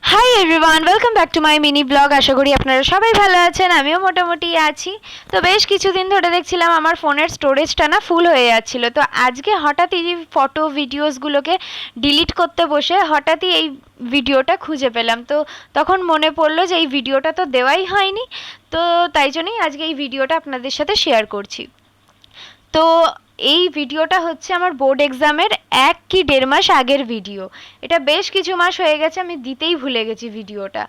High everyone, welcome back to my mini blog. আশা করি আপনারা সবাই ভালো আছেন, আমিও মোটামুটি আছি। তো বেশ কিছুদিন ধরে দেখছিলাম আমার ফোনের স্টোরেজটা না ফুল হয়ে যাচ্ছিলো। তো আজকে হঠাৎই এই ফটো ভিডিওসগুলোকে ডিলিট করতে বসে হঠাৎই এই ভিডিওটা খুঁজে পেলাম। তো তখন মনে পড়লো যে এই ভিডিওটা তো দেওয়াই হয়নি, তো তাই জন্যই আজকে এই ভিডিওটা আপনাদের সাথে শেয়ার করছি। তো এই ভিডিওটা হচ্ছে আমার বোর্ড এক্সামের 1 কি 1.5 মাস আগের ভিডিও। এটা বেশ কিছু মাস হয়ে গেছে, আমি দিতেই ভুলে গেছি ভিডিওটা।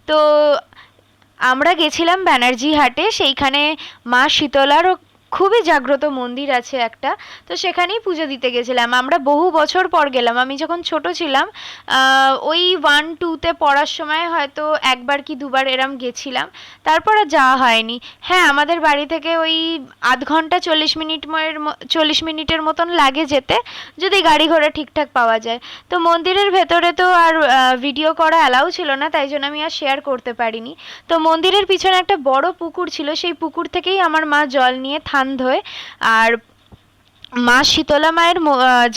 তো আমরা গেছিলাম ব্যানার্জি হাটে, সেইখানে মা শীতলারও খুবই জাগ্রত মন্দির আছে একটা। তো সেখানেই পুজো দিতে গেছিলাম। আমরা বহু বছর পর গেলাম। আমি যখন ছোট ছিলাম, ওই 1-2তে পড়ার সময় হয়তো একবার কি দুবার এরম গেছিলাম, তারপর আর যাওয়া হয়নি। হ্যাঁ, আমাদের বাড়ি থেকে ওই আধ ঘন্টা 40 মিনিটের মতন লাগে যেতে, যদি গাড়ি ঘোড়া ঠিকঠাক পাওয়া যায়। তো মন্দিরের ভেতরে তো আর ভিডিও করা অ্যালাউ ছিল না, তাই জন্য আমি আর শেয়ার করতে পারিনি। তো মন্দিরের পিছনে একটা বড় পুকুর ছিল, সেই পুকুর থেকেই আমার মা জল নিয়ে থান ধোয়। আর মা শীতলা মায়ের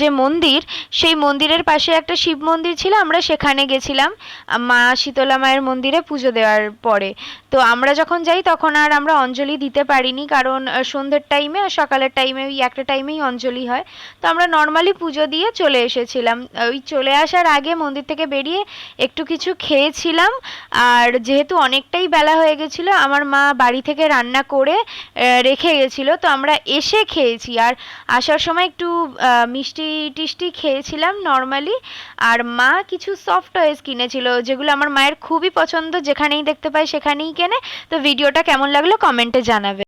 যে মন্দির, সেই মন্দিরের পাশে একটা শিব মন্দির ছিল, আমরা সেখানে গেছিলাম মা শীতলা মায়ের মন্দিরে পুজো দেওয়ার পরে। তো আমরা যখন যাই তখন আর আমরা অঞ্জলি দিতে পারিনি, কারণ সন্ধ্যের টাইমে আর সকালের টাইমে ওই একটা টাইমেই অঞ্জলি হয়। তো আমরা নর্মালি পুজো দিয়ে চলে এসেছিলাম। ওই চলে আসার আগে মন্দির থেকে বেরিয়ে একটু কিছু খেয়েছিলাম। আর যেহেতু অনেকটাই বেলা হয়ে গেছিলো, আমার মা বাড়ি থেকে রান্না করে রেখে গেছিলো, তো আমরা এসে খেয়েছি। আর আসার সময় একটু মিষ্টি টিষ্টি খেয়েছিলাম নর্মালি। আর মা কিছু সফট টয়েস কিনেছিল, যেগুলো আমার মায়ের খুবই পছন্দ, যেখানেই দেখতে পায় সেখানেই কেনে। তো ভিডিওটা কেমন লাগলো কমেন্টে জানাবে।